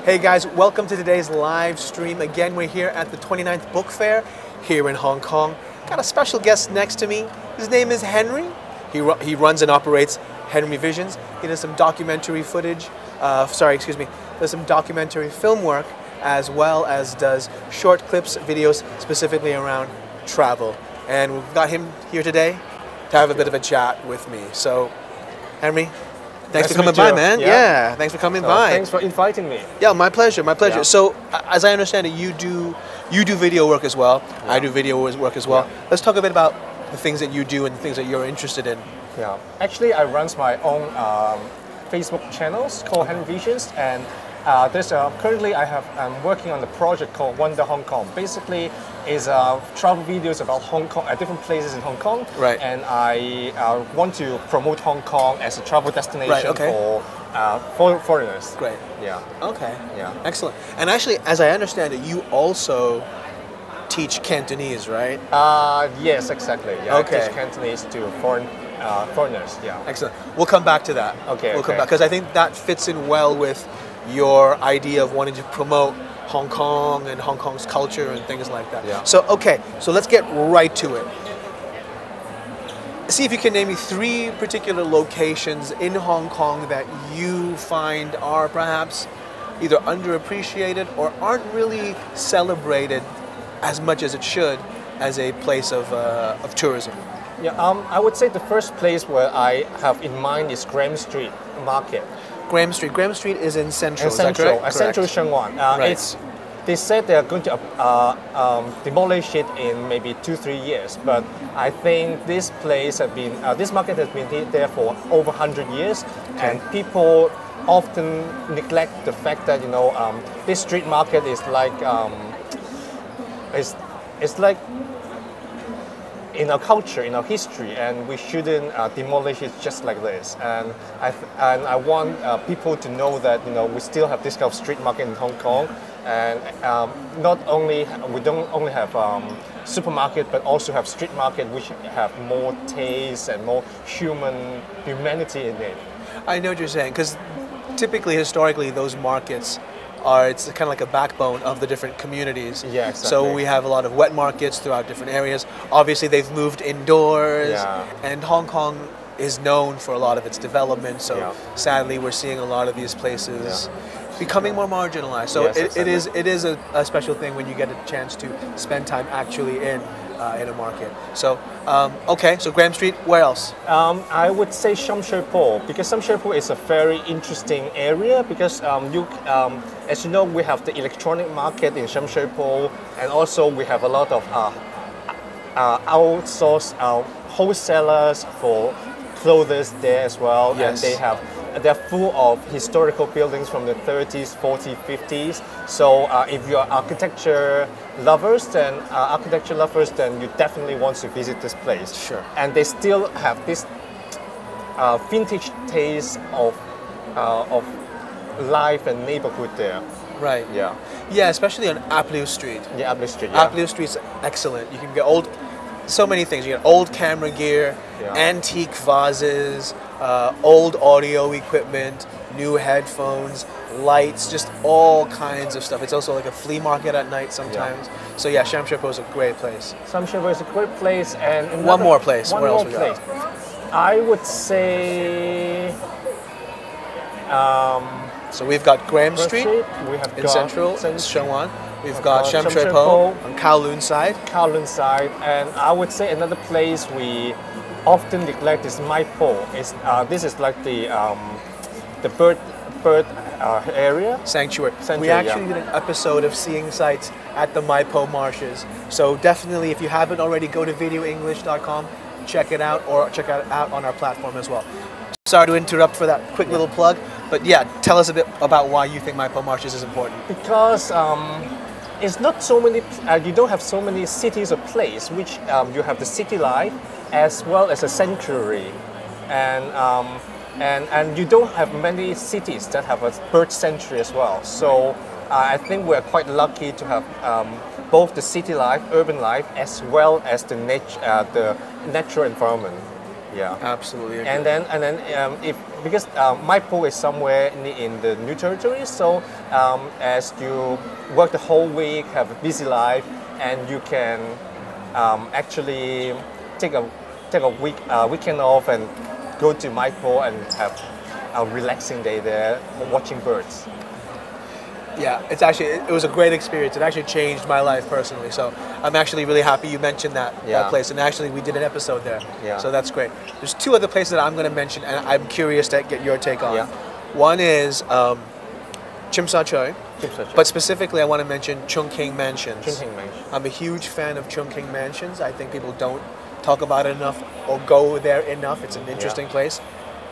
Hey guys, welcome to today's live stream. Again, we're here at the 29th Book Fair here in Hong Kong. Got a special guest next to me. His name is Henry. He runs and operates Henry Visions. He does some documentary footage, does some documentary film work, as well as does short clips, videos specifically around travel. And we've got him here today to have a bit of a chat with me. So, Henry, thanks for coming by, man. Yeah, thanks for coming by. Thanks for inviting me. Yeah, my pleasure, my pleasure. Yeah. So, as I understand it, you do video work as well. Yeah. I do video work as well. Yeah. Let's talk a bit about the things that you do and the things that you're interested in. Yeah, actually, I run my own Facebook channels called Henry Visions, and currently I'm working on the project called Wonder Hong Kong. Basically, is travel videos about Hong Kong at different places in Hong Kong. Right. And I want to promote Hong Kong as a travel destination right, okay. for foreigners. Great. Yeah. Okay. Yeah. Excellent. And actually, as I understand it, you also teach Cantonese, right? Yes, exactly. Yeah. Okay. I teach Cantonese to foreigners. Yeah. Excellent. We'll come back to that. Okay. We'll come back because I think that fits in well with your idea of wanting to promote Hong Kong and Hong Kong's culture and things like that. Yeah. So, okay, so let's get right to it. See if you can name me 3 particular locations in Hong Kong that you find are perhaps either underappreciated or aren't really celebrated as much as it should as a place of tourism. Yeah, I would say the first place where I have in mind is Graham Street Market. Graham Street. Graham Street is in Central. Central Sheung Wan. They said they are going to demolish it in maybe 2-3 years, but I think this place this market has been there for over 100 years, and people often neglect the fact that this street market is like it's like in our culture, in our history, and we shouldn't demolish it just like this. And I want people to know that we still have this kind of street market in Hong Kong, and we don't only have supermarket, but also have street market which have more taste and more humanity in it. I know what you're saying, because typically, historically, those markets it's kind of like a backbone of the different communities. Yeah, exactly. So we have a lot of wet markets throughout different areas. Obviously, they've moved indoors, and Hong Kong is known for a lot of its development. So sadly, we're seeing a lot of these places becoming more marginalized. So yes, it is a special thing when you get a chance to spend time actually in a market. So, okay, so Graham Street, where else? I would say Zhongshan Pole, because Zhongshan Pole is a very interesting area because as you know, we have the electronic market in Zhongshan Pole, and also we have a lot of outsourced wholesalers for clothes there as well. Yes. And they're full of historical buildings from the 30s, 40s, 50s. So if you're architecture lovers, then you definitely want to visit this place. Sure. And they still have this vintage taste of life and neighborhood there. Right. Yeah. Yeah, especially on Apleu Street. Yeah, Apleu Street. Yeah. Apleu Street's excellent. You can get so many things. You get old camera gear, antique vases, old audio equipment, new headphones, lights, just all kinds of stuff. It's also like a flea market at night sometimes. Yeah. So yeah, Zhongshan Pole is a great place. Zhongshan Pole is a great place, and one more place. Where else we got? I would say. So we've got Graham Street. We have in Central Sheung Wan. We've got Zhongshan Pole on Kowloon side. And I would say another place we often neglect is Mai Po. This is like the bird area. Sanctuary. We actually did an episode of Seeing Sights at the Mai Po Marshes. So definitely, if you haven't already, go to videoenglish.com, check it out, or check it out on our platform as well. Sorry to interrupt for that quick little plug, but yeah, tell us a bit about why you think Mai Po Marshes is important. Because it's not so many. You don't have so many cities or places which you have the city life as well as a sanctuary, and you don't have many cities that have a bird sanctuary as well. So I think we're quite lucky to have both the city life, urban life, as well as the natural environment. Yeah. Absolutely. Agree. And then if because my pool is somewhere in the New Territory, so as you work the whole week, have a busy life, and you can actually take a weekend off and go to my pool and have a relaxing day there, watching birds. Yeah, it was a great experience. It actually changed my life personally. So I'm actually really happy you mentioned that place. And actually, we did an episode there. Yeah. So that's great. There's two other places that I'm going to mention, and I'm curious to get your take on. Yeah. One is Chim Sa Choy. Chim Sa Choy. But specifically, I want to mention Chung King Mansions. Chung King Mansions. I'm a huge fan of Chung King Mansions. I think people don't talk about it enough or go there enough. It's an interesting place.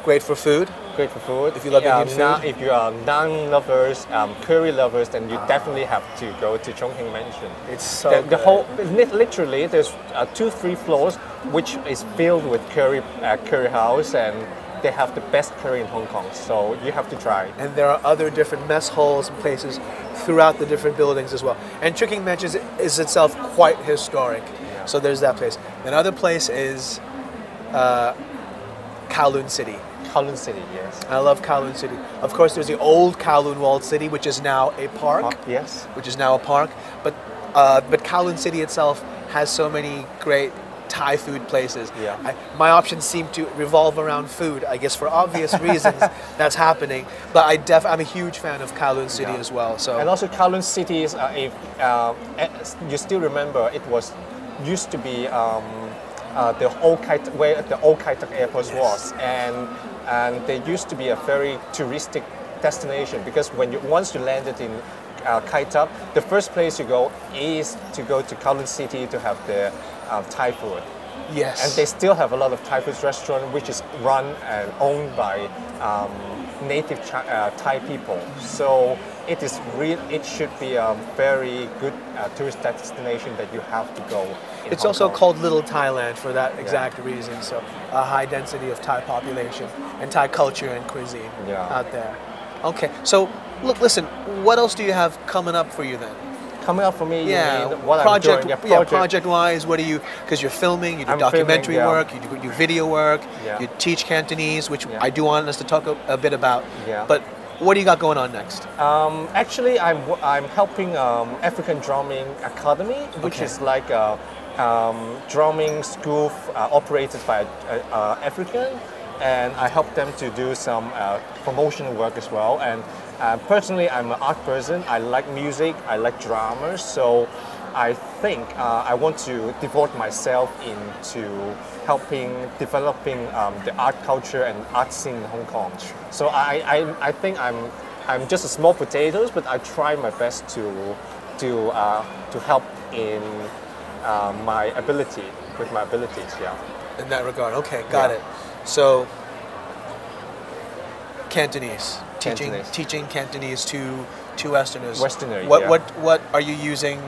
Great for food. Great for food. If you love Indian food. If you are naan lovers, curry lovers, then you definitely have to go to Chongqing Mansion. It's so the whole, literally, there's 2-3 floors which is filled with curry house, and they have the best curry in Hong Kong. So you have to try. And there are other different mess halls and places throughout the different buildings as well. And Chung King Mansions is itself quite historic. Yeah. So there's that place. Another place is Kowloon City. Kowloon City, yes. I love Kowloon City. Of course, there's the old Kowloon Walled City, which is now a park. Yes. Which is now a park. But Kowloon City itself has so many great Thai food places. Yeah. My options seem to revolve around food, I guess for obvious reasons that's happening. But I'm a huge fan of Kowloon City as well. So. And also Kowloon City is, if you still remember, it used to be the old where the old Kai Tak airport was, and there used to be a very touristic destination, because once you landed in Kai Tak, the first place you go is to go to Kowloon City to have the Thai food. Yes. And they still have a lot of Thai food restaurant which is run and owned by native Thai people. So it should be a very good tourist destination that you have to go. It's also called Little Thailand for that exact reason. So a high density of Thai population and Thai culture and cuisine out there. Okay, so listen, what else do you have coming up for you then? Coming up for me, yeah, you mean what I'm doing? Project-wise, what do you, because you're filming, you do documentary work, you do video work, you teach Cantonese, which I do want us to talk a bit about. But what do you got going on next? Actually, I'm helping African Drumming Academy, which is like a drumming school operated by African, and I help them to do some promotional work as well. And personally, I'm an art person. I like music, I like dramas, so I think I want to devote myself into developing the art culture and art scene in Hong Kong. So I think I'm just a small potatoes, but I try my best to help in my abilities. In that regard, okay, got it. So Cantonese. Teaching Cantonese to Westerners. What are you using?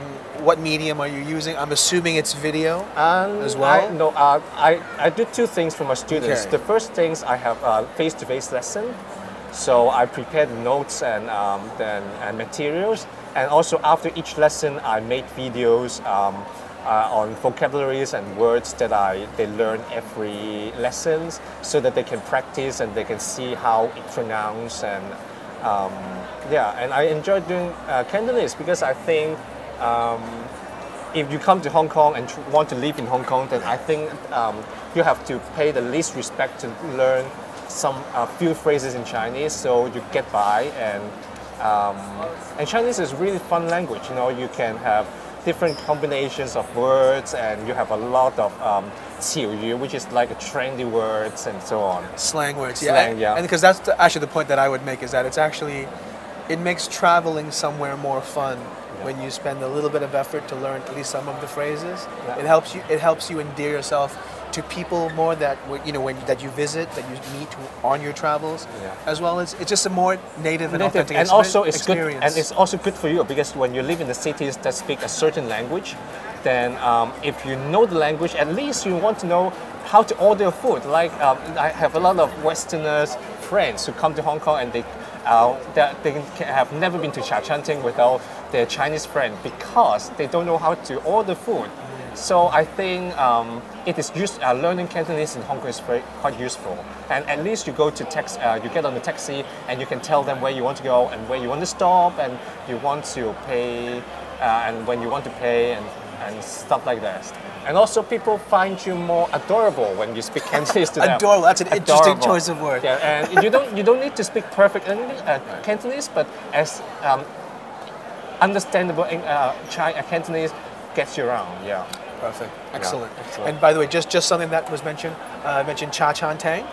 What medium are you using? I'm assuming it's video as well. I do two things for my students. The first things, I have a face-to-face lesson, so I prepare the notes and materials, and also after each lesson I make videos on vocabularies and words that they learn every lessons, so that they can practice and they can see how it pronounced. And and I enjoy doing Cantonese, because I think if you come to Hong Kong and want to live in Hong Kong, then I think you have to pay the least respect to learn a few phrases in Chinese, so you get by. And Chinese is really fun language. You know, you can have different combinations of words, and you have a lot of 潮語, which is like trendy words and so on. Slang words, yeah. And because that's actually the point that I would make, is that it makes traveling somewhere more fun when you spend a little bit of effort to learn at least some of the phrases. It helps you endear yourself to people more that that you visit, that you meet on your travels, as well as it's just a more native and authentic and also it's experience. Good, and it's also good for you, because when you live in the cities that speak a certain language, then if you know the language, at least you want to know how to order food. Like I have a lot of Westerners friends who come to Hong Kong, and they have never been to Sha Chan Ting without their Chinese friend, because they don't know how to order food. So I think it is learning Cantonese in Hong Kong is quite useful. And at least you go to you get on the taxi and you can tell them where you want to go and where you want to stop and you want to pay and when you want to pay and stuff like that. And also people find you more adorable when you speak Cantonese to them. Adorable, that's an interesting choice of word. Yeah, and you don't need to speak perfect Cantonese, but as understandable Cantonese gets you around. Yeah. Perfect. Excellent. Yeah, excellent. And by the way, just something that was mentioned, mentioned Cha Chan Tang.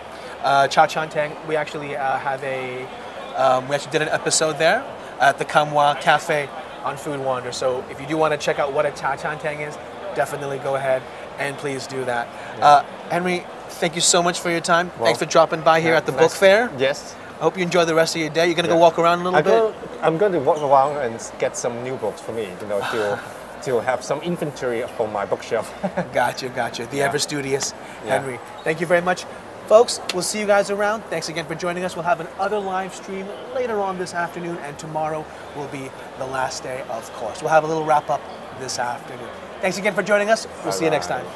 Cha Chan Tang, we actually have we actually did an episode there at the Kamwa Cafe on Food Wander. So if you do want to check out what a Cha Chan Tang is, definitely go ahead and please do that. Yeah. Henry, thank you so much for your time. Thanks for dropping by here at the book fair. Yes. I hope you enjoy the rest of your day. You're going to go walk around a little bit? I'm going to walk around and get some new books for me, to have some inventory for my bookshelf. Gotcha. The ever studious Henry. Thank you very much. Folks, we'll see you guys around. Thanks again for joining us. We'll have another live stream later on this afternoon, and tomorrow will be the last day, of course. We'll have a little wrap up this afternoon. Thanks again for joining us. We'll see you next time.